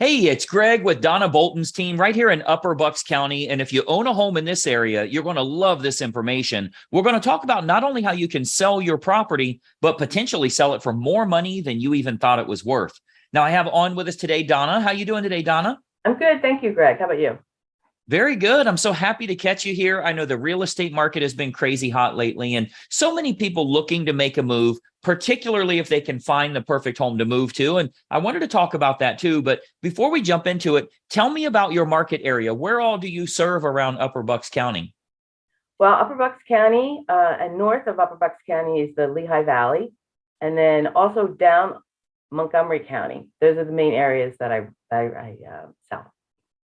Hey, it's Greg with Donna Bolton's team right here in Upper Bucks County. And if you own a home in this area, you're going to love this information. We're going to talk about not only how you can sell your property, but potentially sell it for more money than you even thought it was worth. Now, I have on with us today, Donna. How you doing today, Donna? I'm good. Thank you, Greg. How about you? Very good. I'm so happy to catch you here. I know the real estate market has been crazy hot lately, and so many people looking to make a move, particularly if they can find the perfect home to move to. And I wanted to talk about that too. But before we jump into it, tell me about your market area. Where all do you serve around Upper Bucks County? Well, Upper Bucks County and north of Upper Bucks County is the Lehigh Valley, and then also down Montgomery County. Those are the main areas that I sell.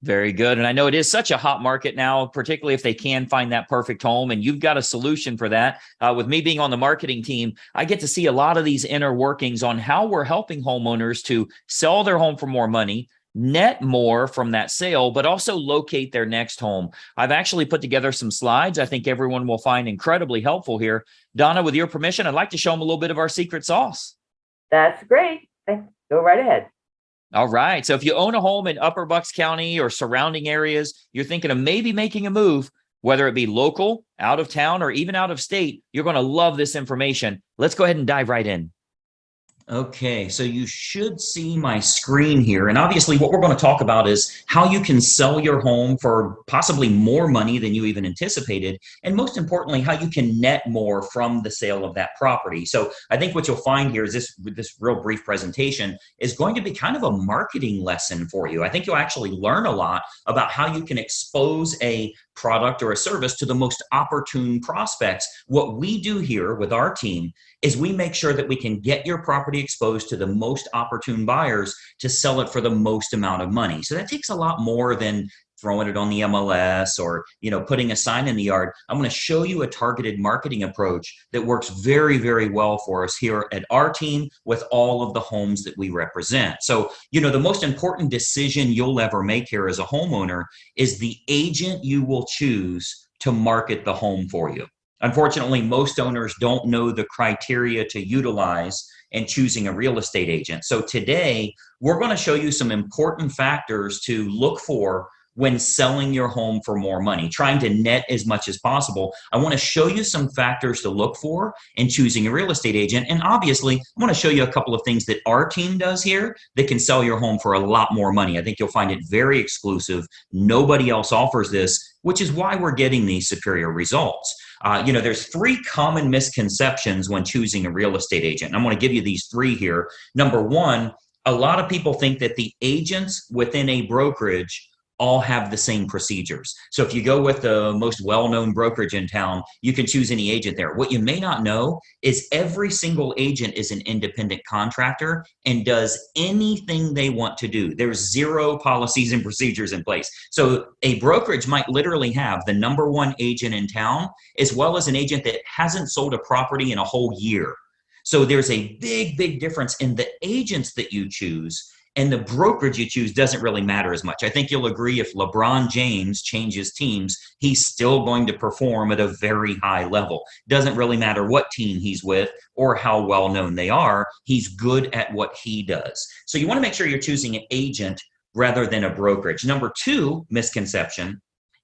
Very good. And I know it is such a hot market now, particularly if they can find that perfect home. And you've got a solution for that. With me being on the marketing team, I get to see a lot of these inner workings on how we're helping homeowners to sell their home for more money, net more from that sale, but also locate their next home. I've actually put together some slides I think everyone will find incredibly helpful here. Donna, with your permission, I'd like to show them a little bit of our secret sauce. That's great. Go right ahead. All right. So if you own a home in Upper Bucks County or surrounding areas, you're thinking of maybe making a move, whether it be local, out of town, or even out of state, you're going to love this information. Let's go ahead and dive right in. Okay, so you should see my screen here. And obviously what we're going to talk about is how you can sell your home for possibly more money than you even anticipated. And most importantly, how you can net more from the sale of that property. So I think what you'll find here is this real brief presentation is going to be kind of a marketing lesson for you. I think you'll actually learn a lot about how you can expose a product or a service to the most opportune prospects. What we do here with our team is we make sure that we can get your property exposed to the most opportune buyers to sell it for the most amount of money. So that takes a lot more than throwing it on the MLS or, putting a sign in the yard. I'm going to show you a targeted marketing approach that works very, very well for us here at our team with all of the homes that we represent. So, the most important decision you'll ever make here as a homeowner is the agent you will choose to market the home for you. Unfortunately, most owners don't know the criteria to utilize in choosing a real estate agent. So today, we're going to show you some important factors to look for when selling your home for more money, trying to net as much as possible. I want to show you some factors to look for in choosing a real estate agent. And obviously, I want to show you a couple of things that our team does here that can sell your home for a lot more money. I think you'll find it very exclusive. Nobody else offers this, which is why we're getting these superior results. There's three common misconceptions when choosing a real estate agent. And I'm going to give you these three here. Number one, a lot of people think that the agents within a brokerage all have the same procedures. So if you go with the most well-known brokerage in town, you can choose any agent there. What you may not know is every single agent is an independent contractor and does anything they want to do. There's zero policies and procedures in place. So a brokerage might literally have the number one agent in town, as well as an agent that hasn't sold a property in a whole year. So there's a big, big difference in the agents that you choose, and the brokerage you choose doesn't really matter as much. I think you'll agree if LeBron James changes teams, he's still going to perform at a very high level. Doesn't really matter what team he's with or how well known they are. He's good at what he does. So you want to make sure you're choosing an agent rather than a brokerage. Number two misconception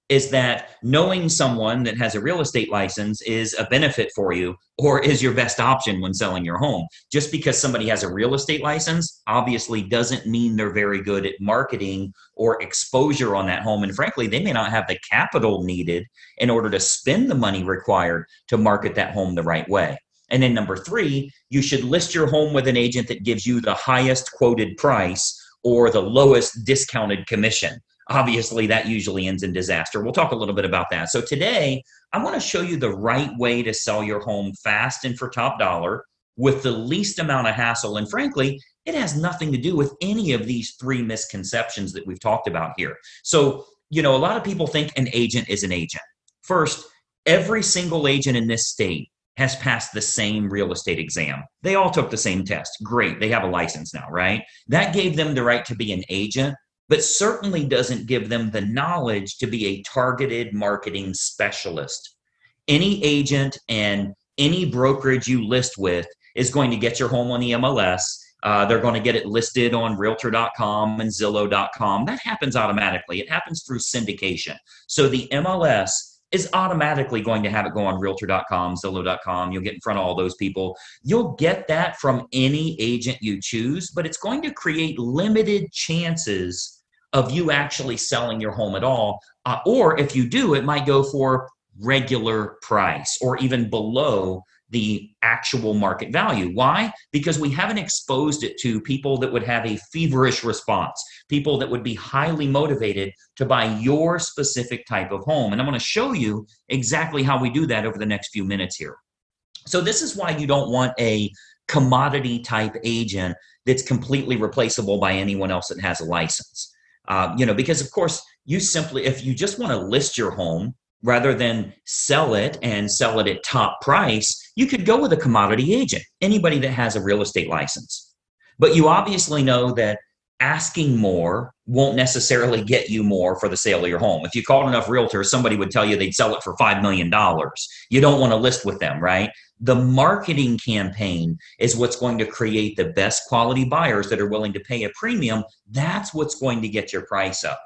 is that knowing someone that has a real estate license is a benefit for you or is your best option when selling your home. Just because somebody has a real estate license obviously doesn't mean they're very good at marketing or exposure on that home. And frankly, they may not have the capital needed in order to spend the money required to market that home the right way. And then number three, you should list your home with an agent that gives you the highest quoted price or the lowest discounted commission. Obviously, that usually ends in disaster. We'll talk a little bit about that. So today, I want to show you the right way to sell your home fast and for top dollar with the least amount of hassle. And frankly, it has nothing to do with any of these three misconceptions that we've talked about here. So, a lot of people think an agent is an agent. First, every single agent in this state has passed the same real estate exam. They all took the same test. Great. They have a license now, right? That gave them the right to be an agent, but certainly doesn't give them the knowledge to be a targeted marketing specialist. Any agent and any brokerage you list with is going to get your home on the MLS, They're going to get it listed on realtor.com and Zillow.com. That happens automatically. It happens through syndication. So the MLS is automatically going to have it go on realtor.com, Zillow.com. You'll get in front of all those people. You'll get that from any agent you choose, but it's going to create limited chances of you actually selling your home at all. Or if you do, it might go for regular price or even below the actual market value. Why? Because we haven't exposed it to people that would have a feverish response, people that would be highly motivated to buy your specific type of home. And I'm going to show you exactly how we do that over the next few minutes here. So this is why you don't want a commodity type agent that's completely replaceable by anyone else that has a license. Because of course, if you just want to list your home rather than sell it and sell it at top price, you could go with a commodity agent, anybody that has a real estate license. But you obviously know that asking more won't necessarily get you more for the sale of your home. If you called enough realtors, somebody would tell you they'd sell it for $5 million. You don't want to list with them, right? The marketing campaign is what's going to create the best quality buyers that are willing to pay a premium. That's what's going to get your price up.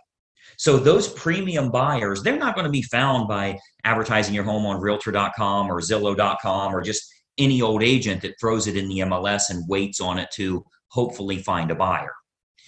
So those premium buyers, they're not going to be found by advertising your home on realtor.com or Zillow.com or just any old agent that throws it in the MLS and waits on it to hopefully find a buyer.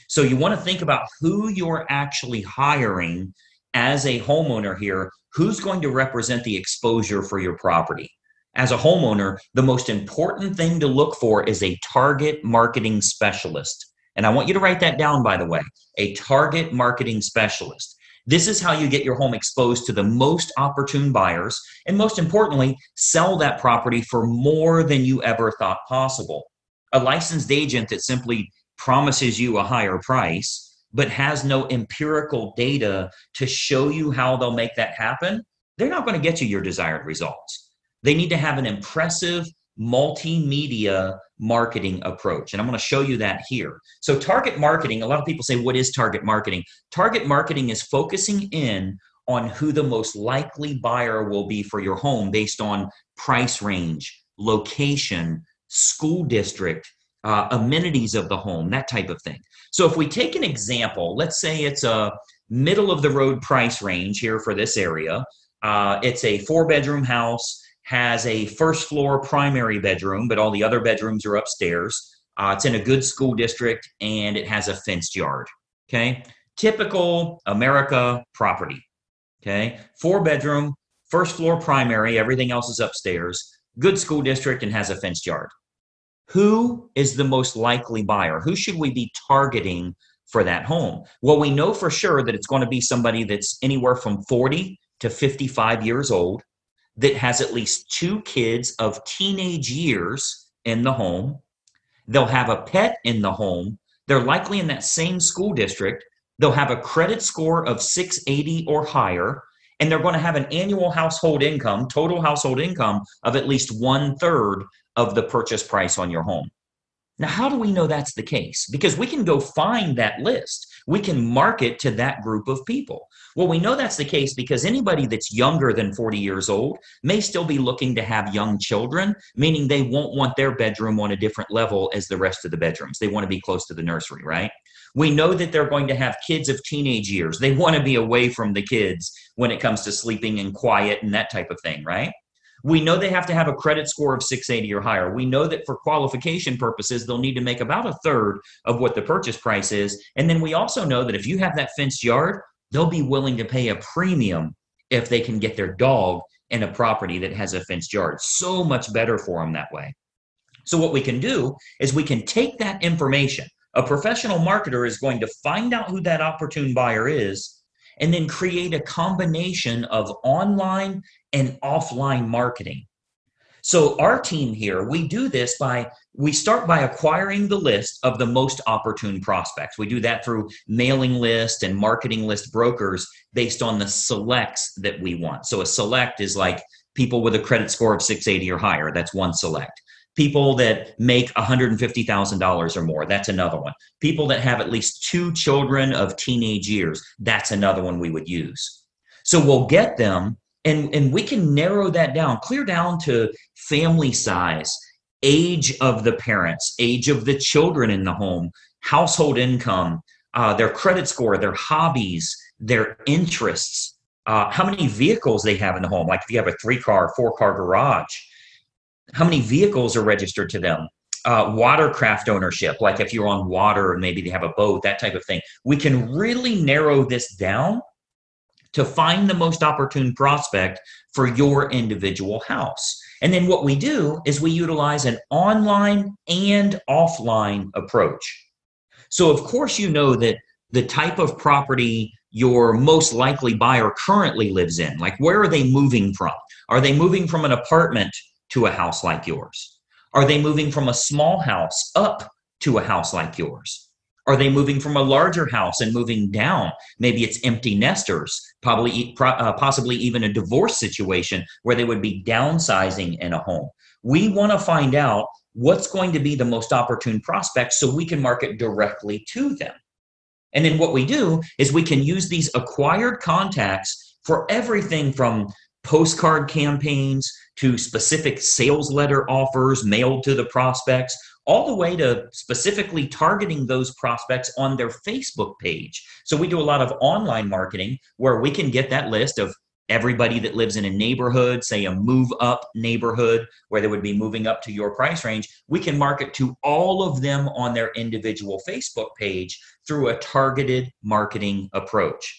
So you want to think about who you're actually hiring as a homeowner here, who's going to represent the exposure for your property. As a homeowner, the most important thing to look for is a target marketing specialist. And I want you to write that down, by the way, a target marketing specialist. This is how you get your home exposed to the most opportune buyers, and most importantly, sell that property for more than you ever thought possible. A licensed agent that simply promises you a higher price, but has no empirical data to show you how they'll make that happen, they're not going to get you your desired results. They need to have an impressive multimedia marketing approach. And I'm going to show you that here. So target marketing, a lot of people say, what is target marketing? Target marketing is focusing in on who the most likely buyer will be for your home based on price range, location, school district, amenities of the home, that type of thing. So if we take an example, let's say it's a middle of the road price range here for this area. It's a 4-bedroom house, has a first floor primary bedroom, but all the other bedrooms are upstairs. It's in a good school district and it has a fenced yard. Okay. Typical America property. Okay. 4-bedroom, first floor primary, everything else is upstairs, good school district and has a fenced yard. Who is the most likely buyer? Who should we be targeting for that home? Well, we know for sure that it's going to be somebody that's anywhere from 40 to 55 years old, that has at least 2 kids of teenage years in the home. They'll have a pet in the home. They're likely in that same school district. They'll have a credit score of 680 or higher, and they're going to have an annual household income, total household income of at least 1/3 of the purchase price on your home. Now, how do we know that's the case? Because we can go find that list. We can market to that group of people. Well, we know that's the case because anybody that's younger than 40 years old may still be looking to have young children, meaning they won't want their bedroom on a different level as the rest of the bedrooms. They want to be close to the nursery, right? We know that they're going to have kids of teenage years. They want to be away from the kids when it comes to sleeping and quiet and that type of thing, right? We know they have to have a credit score of 680 or higher. We know that for qualification purposes, they'll need to make about 1/3 of what the purchase price is. And then we also know that if you have that fenced yard, they'll be willing to pay a premium if they can get their dog in a property that has a fenced yard. So much better for them that way. So what we can do is we can take that information. A professional marketer is going to find out who that opportune buyer is and then create a combination of online and offline marketing. So our team here, we do this we start by acquiring the list of the most opportune prospects. We do that through mailing list and marketing list brokers based on the selects that we want. So a select is like people with a credit score of 680 or higher. That's one select. People that make $150,000 or more, that's another one. People that have at least 2 children of teenage years, that's another one we would use. So we'll get them and we can narrow that down, clear down to family size, age of the parents, age of the children in the home, household income, their credit score, their hobbies, their interests, how many vehicles they have in the home. Like if you have a 3-car, 4-car garage, how many vehicles are registered to them? Watercraft ownership, like if you're on water and maybe they have a boat, that type of thing. We can really narrow this down to find the most opportune prospect for your individual house. And then what we do is we utilize an online and offline approach. So of course, you know that the type of property your most likely buyer currently lives in, like where are they moving from? Are they moving from an apartment to a house like yours? Are they moving from a small house up to a house like yours? Are they moving from a larger house and moving down? Maybe it's empty nesters, possibly even a divorce situation where they would be downsizing in a home. We want to find out what's going to be the most opportune prospect so we can market directly to them. And then what we do is we can use these acquired contacts for everything from postcard campaigns to specific sales letter offers mailed to the prospects, all the way to specifically targeting those prospects on their Facebook page. So we do a lot of online marketing where we can get that list of everybody that lives in a neighborhood, say a move up neighborhood where they would be moving up to your price range. We can market to all of them on their individual Facebook page through a targeted marketing approach.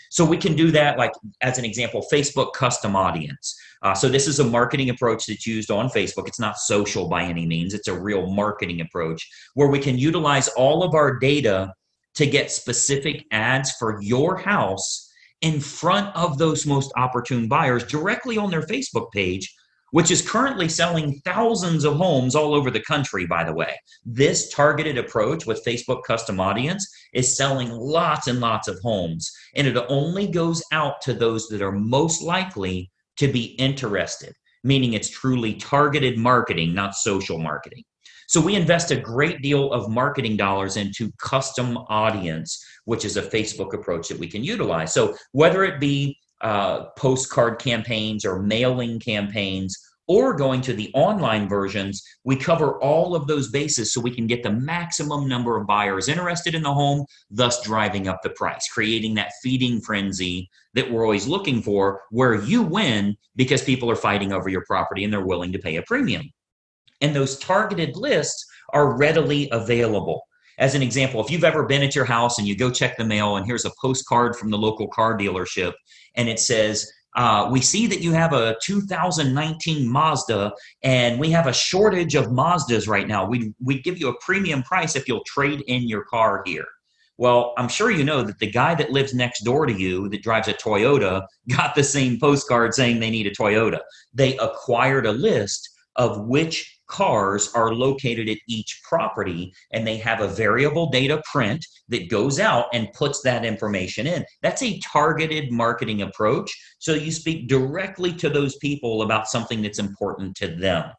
So we can do that, like as an example, Facebook custom audience. So this is a marketing approach that's used on Facebook. It's not social by any means. It's a real marketing approach where we can utilize all of our data to get specific ads for your house in front of those most opportune buyers directly on their Facebook page, which is currently selling thousands of homes all over the country, by the way. This targeted approach with Facebook custom audience is selling lots and lots of homes, and it only goes out to those that are most likely to be interested, meaning it's truly targeted marketing, not social marketing. So we invest a great deal of marketing dollars into custom audience, which is a Facebook approach that we can utilize. So whether it be postcard campaigns or mailing campaigns or going to the online versions, we cover all of those bases so we can get the maximum number of buyers interested in the home, thus driving up the price, creating that feeding frenzy that we're always looking for, where you win because people are fighting over your property and they're willing to pay a premium. And those targeted lists are readily available. As an example, if you've ever been at your house and you go check the mail and here's a postcard from the local car dealership and it says, we see that you have a 2019 Mazda and we have a shortage of Mazdas right now. We'd give you a premium price if you'll trade in your car here. Well, I'm sure you know that the guy that lives next door to you that drives a Toyota got the same postcard saying they need a Toyota. They acquired a list of which cars are located at each property, and they have a variable data print that goes out and puts that information in. That's a targeted marketing approach. So you speak directly to those people about something that's important to them.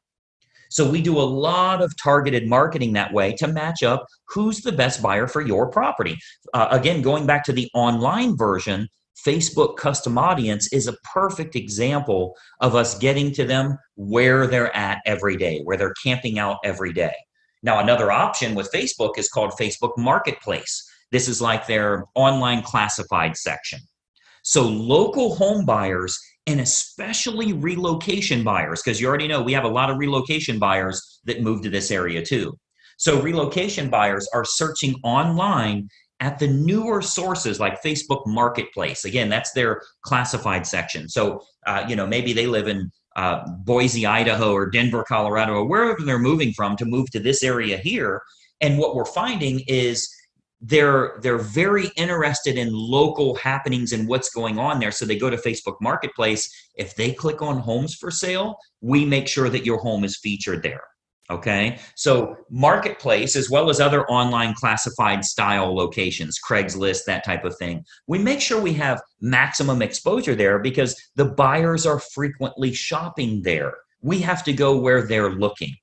So we do a lot of targeted marketing that way to match up who's the best buyer for your property. Again, going back to the online version, Facebook custom audience is a perfect example of us getting to them where they're at every day, where they're camping out every day. Now, another option with Facebook is called Facebook Marketplace. This is like their online classified section. So local home buyers and especially relocation buyers, because you already know we have a lot of relocation buyers that move to this area too. So relocation buyers are searching online at the newer sources like Facebook Marketplace. Again, that's their classified section. So, maybe they live in Boise, Idaho, or Denver, Colorado, or wherever they're moving from to move to this area here. And what we're finding is they're very interested in local happenings and what's going on there. So they go to Facebook Marketplace. If they click on homes for sale, we make sure that your home is featured there. Okay, so Marketplace, as well as other online classified style locations, Craigslist, that type of thing, we make sure we have maximum exposure there because the buyers are frequently shopping there. We have to go where they're looking.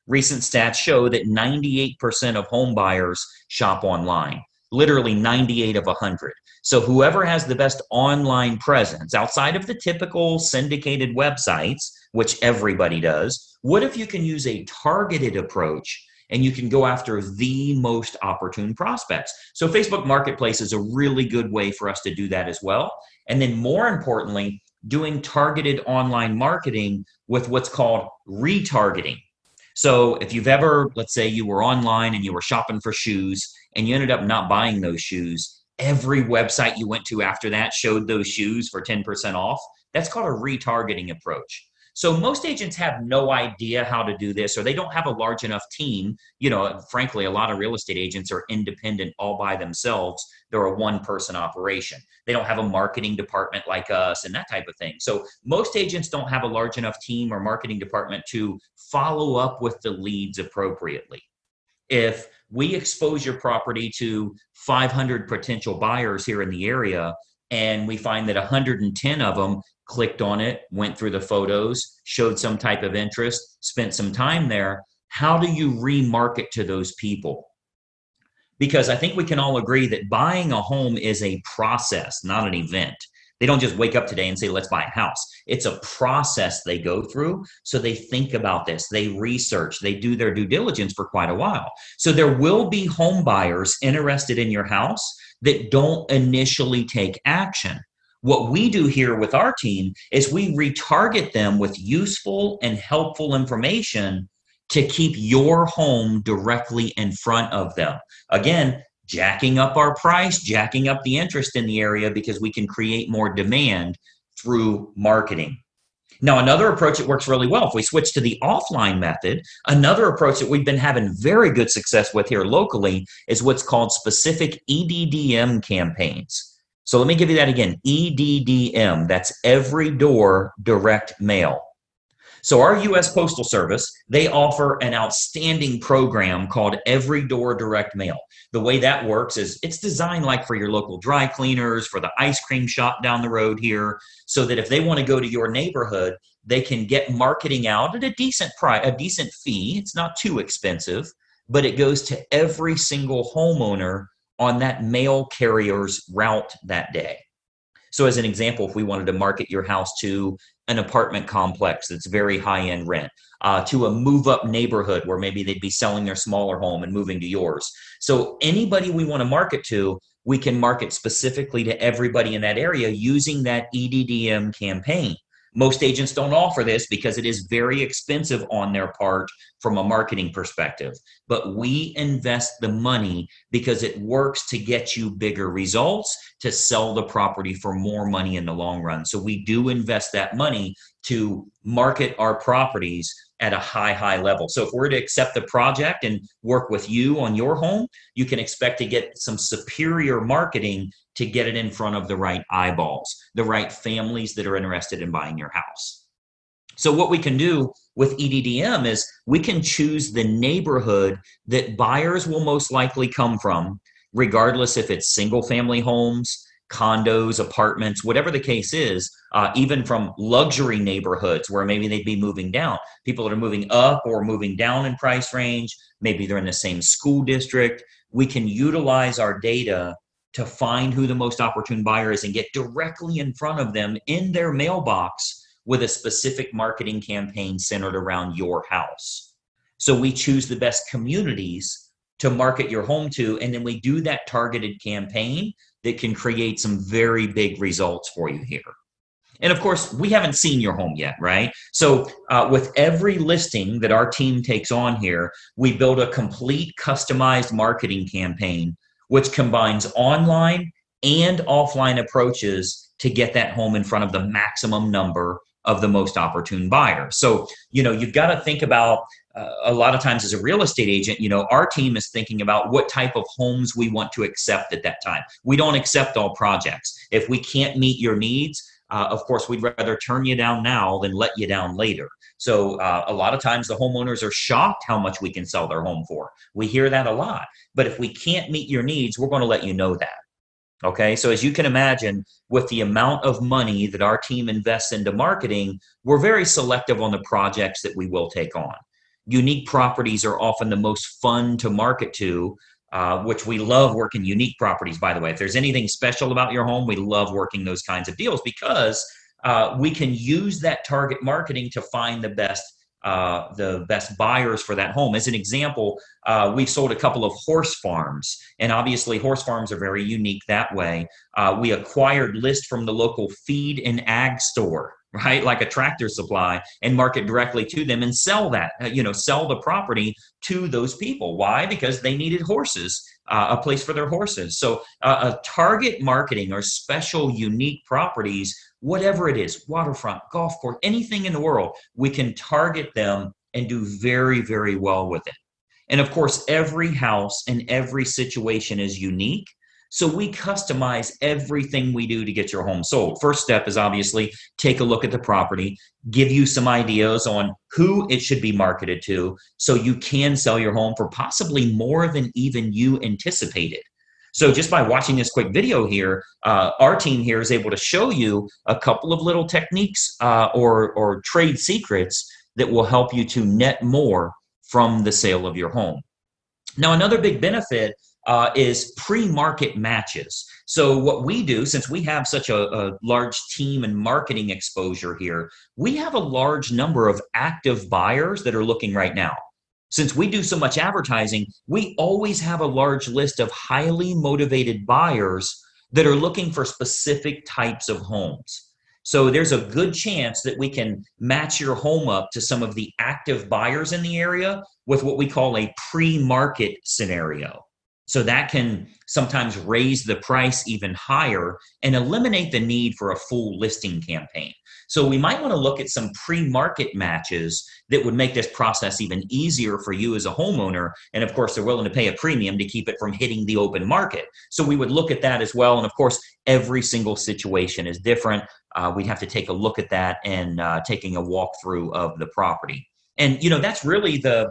Recent stats show that 98% of home buyers shop online, literally 98 of 100. So whoever has the best online presence outside of the typical syndicated websites, which everybody does, what if you can use a targeted approach and you can go after the most opportune prospects? So Facebook Marketplace is a really good way for us to do that as well. And then more importantly, doing targeted online marketing with what's called retargeting. So if you've ever, let's say you were online and you were shopping for shoes and you ended up not buying those shoes, every website you went to after that showed those shoes for 10% off. That's called a retargeting approach. So most agents have no idea how to do this, or they don't have a large enough team. You know, frankly, a lot of real estate agents are independent all by themselves. They're a one-person operation. They don't have a marketing department like us and that type of thing. So most agents don't have a large enough team or marketing department to follow up with the leads appropriately. If we expose your property to 500 potential buyers here in the area, and we find that 110 of them clicked on it, went through the photos, showed some type of interest, spent some time there, how do you remarket to those people? Because I think we can all agree that buying a home is a process, not an event. They don't just wake up today and say, let's buy a house. It's a process they go through. So they think about this, they research, they do their due diligence for quite a while. So there will be home buyers interested in your house that don't initially take action. What we do here with our team is we retarget them with useful and helpful information to keep your home directly in front of them. Again, jacking up our price, jacking up the interest in the area because we can create more demand through marketing. Now, another approach that works really well, if we switch to the offline method, another approach that we've been having very good success with here locally is what's called specific EDDM campaigns. So let me give you that again, EDDM, that's every door direct mail. So our U.S. Postal Service, they offer an outstanding program called Every Door Direct Mail. The way that works is it's designed like for your local dry cleaners, for the ice cream shop down the road here, so that if they want to go to your neighborhood, they can get marketing out at a decent price, a decent fee. It's not too expensive, but it goes to every single homeowner on that mail carrier's route that day. So as an example, if we wanted to market your house to an apartment complex that's very high-end rent, to a move-up neighborhood where maybe they'd be selling their smaller home and moving to yours. So anybody we want to market to, we can market specifically to everybody in that area using that EDDM campaign. Most agents don't offer this because it is very expensive on their part from a marketing perspective. But we invest the money because it works to get you bigger results, to sell the property for more money in the long run. So we do invest that money to market our properties at a high level. So if we're to accept the project and work with you on your home, you can expect to get some superior marketing to get it in front of the right eyeballs, the right families that are interested in buying your house. So what we can do with EDDM is we can choose the neighborhood that buyers will most likely come from, regardless if it's single family homes, condos, apartments, whatever the case is, even from luxury neighborhoods where maybe they'd be moving down. People that are moving up or moving down in price range, maybe they're in the same school district. We can utilize our data to find who the most opportune buyer is and get directly in front of them in their mailbox with a specific marketing campaign centered around your house. So we choose the best communities to market your home to, and then we do that targeted campaign that can create some very big results for you here. And of course, we haven't seen your home yet, right? So with every listing that our team takes on here, we build a complete customized marketing campaign which combines online and offline approaches to get that home in front of the maximum number of the most opportune buyers. So, you've got to think about a lot of times as a real estate agent, our team is thinking about what type of homes we want to accept at that time. We don't accept all projects. If we can't meet your needs, of course, we'd rather turn you down now than let you down later. So a lot of times the homeowners are shocked how much we can sell their home for. We hear that a lot. But if we can't meet your needs, we're going to let you know that. Okay, so as you can imagine, with the amount of money that our team invests into marketing, we're very selective on the projects that we will take on. Unique properties are often the most fun to market to which we love working unique properties, by the way. If there's anything special about your home, we love working those kinds of deals because we can use that target marketing to find the best buyers for that home. As an example, we've sold a couple of horse farms, and obviously horse farms are very unique that way. We acquired list from the local feed and ag store, right? Like a Tractor Supply, and market directly to them and sell that, sell the property to those people. Why? Because they needed horses, a place for their horses. So a target marketing or special unique properties, whatever it is, waterfront, golf course, anything in the world, we can target them and do very, very well with it. And of course, every house and every situation is unique. So we customize everything we do to get your home sold. First step is obviously take a look at the property, give you some ideas on who it should be marketed to so you can sell your home for possibly more than even you anticipated. So just by watching this quick video here, our team here is able to show you a couple of little techniques or trade secrets that will help you to net more from the sale of your home. Now, another big benefit is pre-market matches. So what we do, since we have such a large team and marketing exposure here, we have a large number of active buyers that are looking right now. Since we do so much advertising, we always have a large list of highly motivated buyers that are looking for specific types of homes. So there's a good chance that we can match your home up to some of the active buyers in the area with what we call a pre-market scenario. So that can sometimes raise the price even higher and eliminate the need for a full listing campaign. So we might want to look at some pre-market matches that would make this process even easier for you as a homeowner. And of course, they're willing to pay a premium to keep it from hitting the open market. So we would look at that as well. And of course, every single situation is different. We'd have to take a look at that and taking a walkthrough of the property. And, that's really the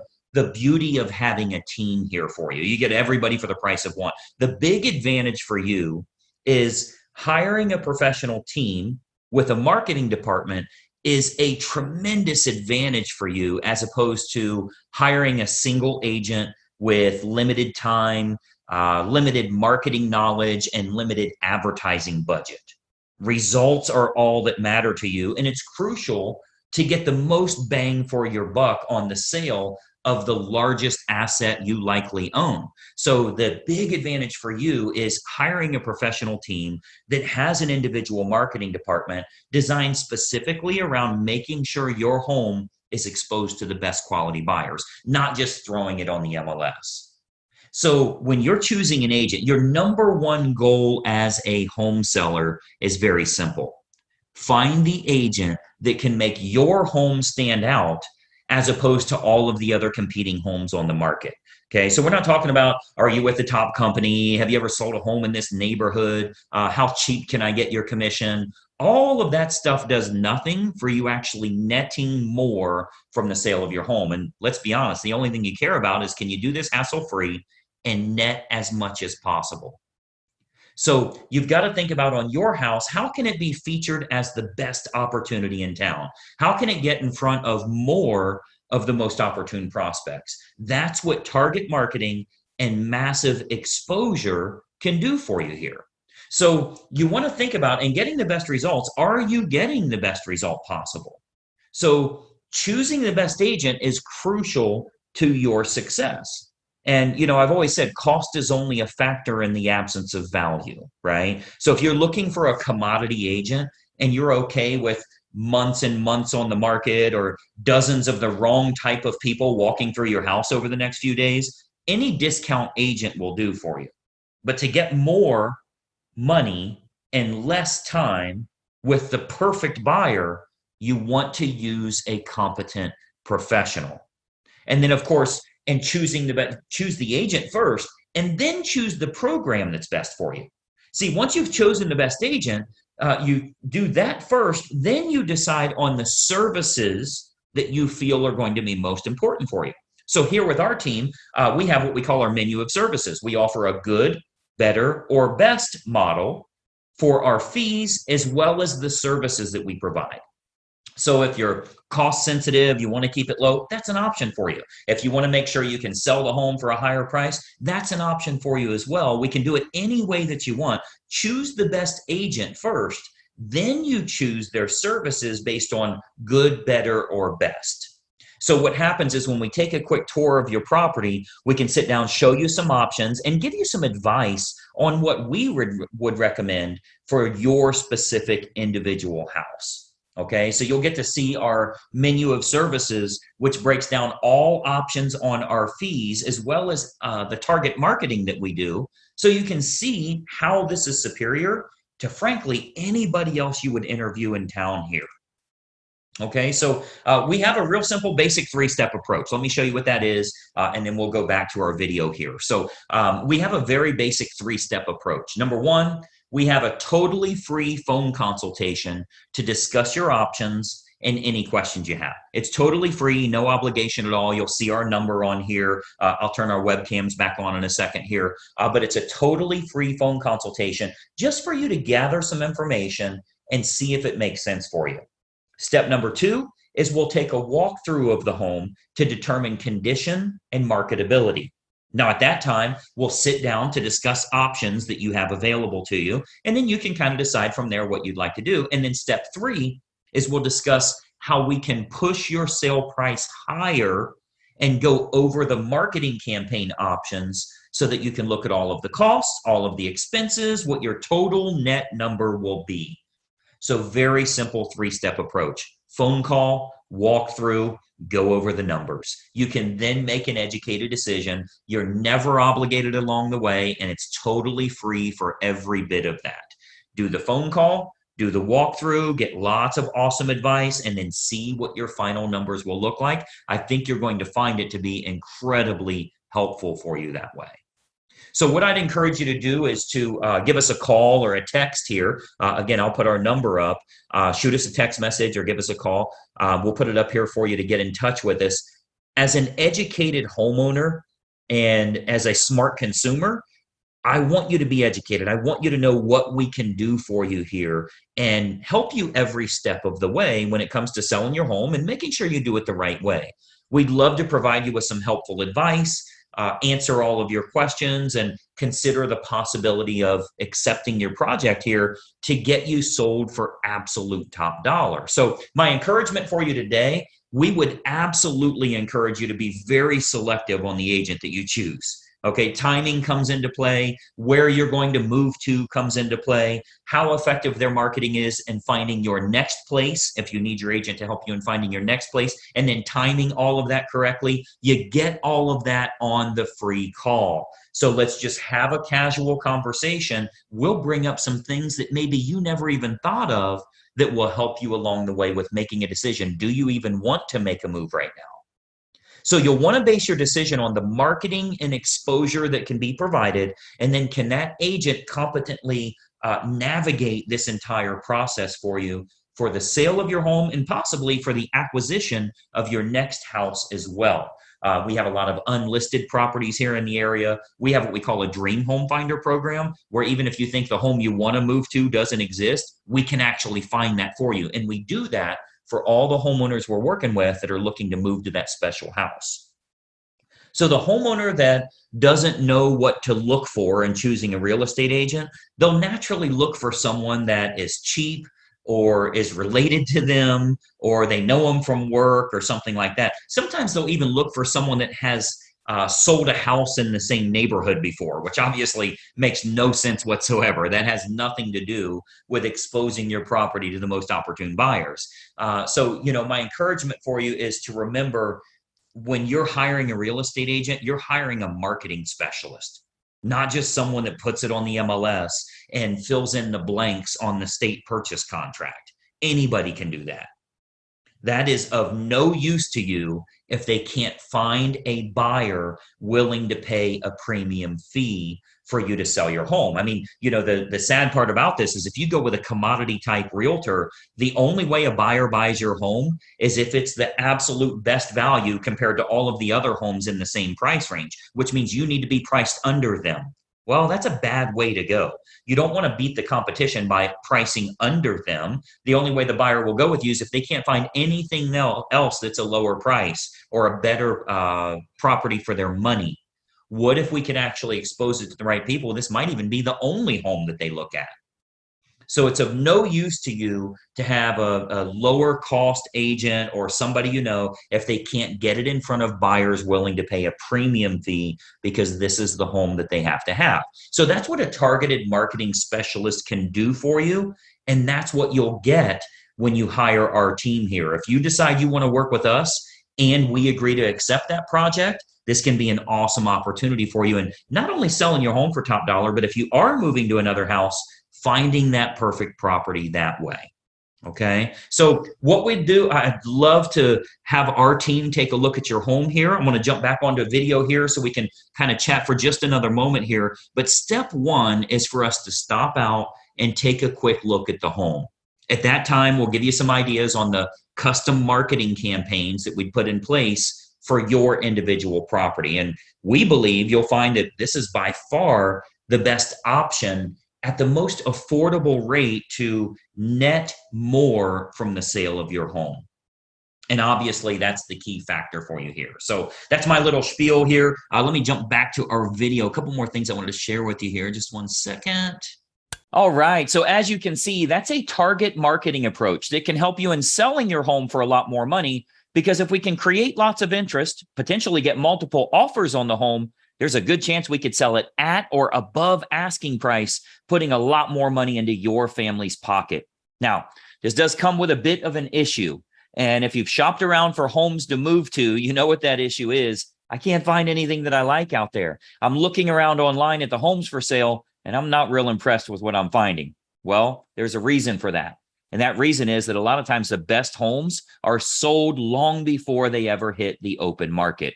beauty of having a team here for you. You get everybody for the price of one. The big advantage for you is hiring a professional team with a marketing department is a tremendous advantage for you as opposed to hiring a single agent with limited time, limited marketing knowledge, and limited advertising budget. Results are all that matter to you, and it's crucial to get the most bang for your buck on the sale of the largest asset you likely own. So the big advantage for you is hiring a professional team that has an individual marketing department designed specifically around making sure your home is exposed to the best quality buyers, not just throwing it on the MLS. So when you're choosing an agent, your number one goal as a home seller is very simple. Find the agent that can make your home stand out as opposed to all of the other competing homes on the market. Okay, so we're not talking about, are you with the top company? Have you ever sold a home in this neighborhood? How cheap can I get your commission? All of that stuff does nothing for you actually netting more from the sale of your home. And let's be honest, the only thing you care about is, can you do this hassle-free and net as much as possible? So you've got to think about, on your house, how can it be featured as the best opportunity in town? How can it get in front of more of the most opportune prospects? That's what target marketing and massive exposure can do for you here. So you want to think about, in getting the best results, are you getting the best result possible? So choosing the best agent is crucial to your success. And, I've always said cost is only a factor in the absence of value, right? So if you're looking for a commodity agent and you're okay with months and months on the market or dozens of the wrong type of people walking through your house over the next few days, any discount agent will do for you. But to get more money and less time with the perfect buyer, you want to use a competent professional. And then, of course, and choose the agent first, and then choose the program that's best for you. See, once you've chosen the best agent, you do that first, then you decide on the services that you feel are going to be most important for you. So here with our team, we have what we call our menu of services. We offer a good, better, or best model for our fees as well as the services that we provide. So if you're cost sensitive, you want to keep it low, that's an option for you. If you want to make sure you can sell the home for a higher price, that's an option for you as well. We can do it any way that you want. Choose the best agent first, then you choose their services based on good, better, or best. So what happens is when we take a quick tour of your property, we can sit down, show you some options, and give you some advice on what we would recommend for your specific individual house. Okay, so you'll get to see our menu of services, which breaks down all options on our fees, as well as the target marketing that we do. So you can see how this is superior to, frankly, anybody else you would interview in town here. Okay, so we have a real simple basic three-step approach. Let me show you what that is, and then we'll go back to our video here. So we have a very basic three-step approach. Number one, we have a totally free phone consultation to discuss your options and any questions you have. It's totally free, no obligation at all. You'll see our number on here. I'll turn our webcams back on in a second here, but it's a totally free phone consultation just for you to gather some information and see if it makes sense for you. Step number two is we'll take a walkthrough of the home to determine condition and marketability. Now, at that time, we'll sit down to discuss options that you have available to you, and then you can kind of decide from there what you'd like to do. And then step three is we'll discuss how we can push your sale price higher and go over the marketing campaign options so that you can look at all of the costs, all of the expenses, what your total net number will be. So very simple three-step approach. Phone call, walk through, go over the numbers. You can then make an educated decision. You're never obligated along the way, and it's totally free for every bit of that. Do the phone call, do the walkthrough, get lots of awesome advice, and then see what your final numbers will look like. I think you're going to find it to be incredibly helpful for you that way. So what I'd encourage you to do is to give us a call or a text here. Again, I'll put our number up. Shoot us a text message or give us a call. We'll put it up here for you to get in touch with us. As an educated homeowner and as a smart consumer, I want you to be educated. I want you to know what we can do for you here and help you every step of the way when it comes to selling your home and making sure you do it the right way. We'd love to provide you with some helpful advice, answer all of your questions, and consider the possibility of accepting your project here to get you sold for absolute top dollar. So my encouragement for you today, we would absolutely encourage you to be very selective on the agent that you choose. Okay, timing comes into play, where you're going to move to comes into play, how effective their marketing is in finding your next place, if you need your agent to help you in finding your next place, and then timing all of that correctly. You get all of that on the free call. So let's just have a casual conversation. We'll bring up some things that maybe you never even thought of that will help you along the way with making a decision. Do you even want to make a move right now? So you'll want to base your decision on the marketing and exposure that can be provided, and then can that agent competently navigate this entire process for you for the sale of your home and possibly for the acquisition of your next house as well. We have a lot of unlisted properties here in the area. We have what we call a dream home finder program, where even if you think the home you want to move to doesn't exist, we can actually find that for you. And we do that for all the homeowners we're working with that are looking to move to that special house. So the homeowner that doesn't know what to look for in choosing a real estate agent, they'll naturally look for someone that is cheap or is related to them, or they know them from work or something like that. Sometimes they'll even look for someone that has sold a house in the same neighborhood before, which obviously makes no sense whatsoever. That has nothing to do with exposing your property to the most opportune buyers. So, my encouragement for you is to remember, when you're hiring a real estate agent, you're hiring a marketing specialist, not just someone that puts it on the MLS and fills in the blanks on the state purchase contract. Anybody can do that. That is of no use to you if they can't find a buyer willing to pay a premium fee for you to sell your home. I mean, the sad part about this is if you go with a commodity type realtor, the only way a buyer buys your home is if it's the absolute best value compared to all of the other homes in the same price range, which means you need to be priced under them. Well, that's a bad way to go. You don't want to beat the competition by pricing under them. The only way the buyer will go with you is if they can't find anything else that's a lower price or a better property for their money. What if we could actually expose it to the right people? This might even be the only home that they look at. So it's of no use to you to have a lower cost agent or somebody you know if they can't get it in front of buyers willing to pay a premium fee because this is the home that they have to have. So that's what a targeted marketing specialist can do for you. And that's what you'll get when you hire our team here. If you decide you want to work with us and we agree to accept that project, this can be an awesome opportunity for you. And not only selling your home for top dollar, but if you are moving to another house, finding that perfect property that way. Okay. So what we do, I'd love to have our team take a look at your home here. I'm going to jump back onto a video here so we can kind of chat for just another moment here. But step one is for us to stop out and take a quick look at the home. At that time, we'll give you some ideas on the custom marketing campaigns that we put in place for your individual property. And we believe you'll find that this is by far the best option at the most affordable rate to net more from the sale of your home. And obviously, that's the key factor for you here. So that's my little spiel here. Let me jump back to our video. A couple more things I wanted to share with you here. Just one second. All right. So as you can see, that's a target marketing approach that can help you in selling your home for a lot more money. Because if we can create lots of interest, potentially get multiple offers on the home, there's a good chance we could sell it at or above asking price, putting a lot more money into your family's pocket. Now, this does come with a bit of an issue. And if you've shopped around for homes to move to, you know what that issue is. I can't find anything that I like out there. I'm looking around online at the homes for sale, and I'm not real impressed with what I'm finding. Well, there's a reason for that. And that reason is that a lot of times the best homes are sold long before they ever hit the open market.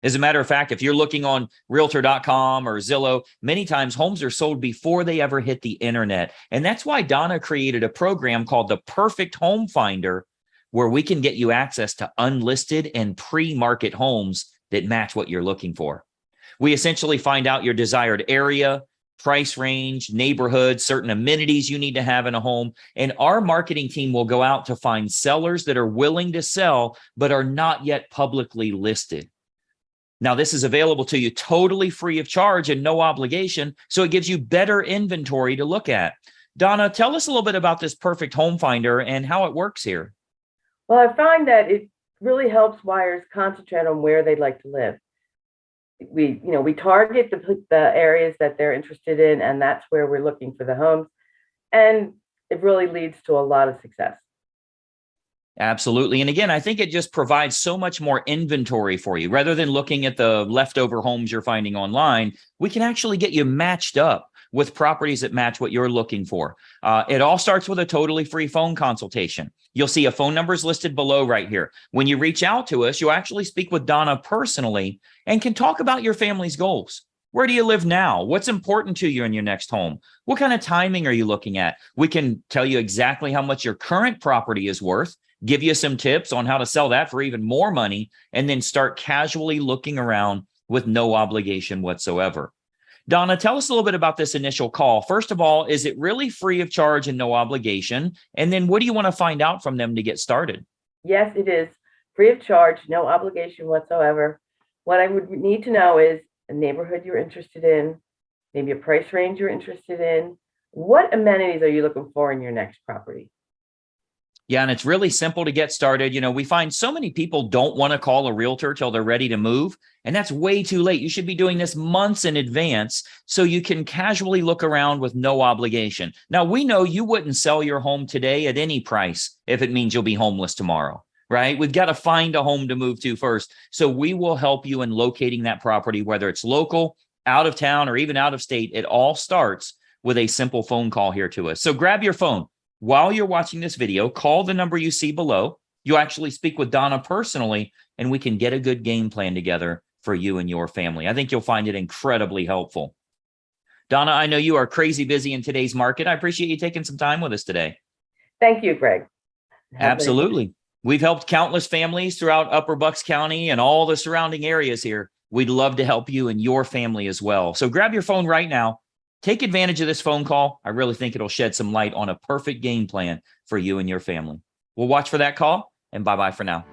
As a matter of fact, if you're looking on Realtor.com or Zillow, many times homes are sold before they ever hit the internet. And that's why Donna created a program called the Perfect Home Finder, where we can get you access to unlisted and pre-market homes that match what you're looking for. We essentially find out your desired area, price range, neighborhood, certain amenities you need to have in a home. And our marketing team will go out to find sellers that are willing to sell, but are not yet publicly listed. Now, this is available to you totally free of charge and no obligation, so it gives you better inventory to look at. Donna, tell us a little bit about this Perfect Home Finder and how it works here. Well, I find that it really helps buyers concentrate on where they'd like to live. We target the areas that they're interested in, and that's where we're looking for the homes. And it really leads to a lot of success. Absolutely. And again, I think it just provides so much more inventory for you. Rather than looking at the leftover homes you're finding online, we can actually get you matched up with properties that match what you're looking for. It all starts with a totally free phone consultation. You'll see a phone number is listed below right here. When you reach out to us, you'll actually speak with Donna personally and can talk about your family's goals. Where do you live now? What's important to you in your next home? What kind of timing are you looking at? We can tell you exactly how much your current property is worth, give you some tips on how to sell that for even more money, and then start casually looking around with no obligation whatsoever. Donna, tell us a little bit about this initial call. First of all, is it really free of charge and no obligation? And then what do you want to find out from them to get started? Yes, it is free of charge, no obligation whatsoever. What I would need to know is a neighborhood you're interested in, maybe a price range you're interested in. What amenities are you looking for in your next property? Yeah, and it's really simple to get started. We find so many people don't want to call a realtor till they're ready to move, and that's way too late. You should be doing this months in advance so you can casually look around with no obligation. Now, we know you wouldn't sell your home today at any price if it means you'll be homeless tomorrow, right? We've got to find a home to move to first. So we will help you in locating that property, whether it's local, out of town, or even out of state. It all starts with a simple phone call here to us. So grab your phone. While you're watching this video, call the number you see below. You actually speak with Donna personally, and we can get a good game plan together for you and your family. I think you'll find it incredibly helpful. Donna, I know you are crazy busy in today's market. I appreciate you taking some time with us today. Thank you, Greg. Absolutely. We've helped countless families throughout Upper Bucks County and all the surrounding areas here. we'd love to help you and your family as well. So grab your phone right now. Take advantage of this phone call. I really think it'll shed some light on a perfect game plan for you and your family. We'll watch for that call, and bye-bye for now.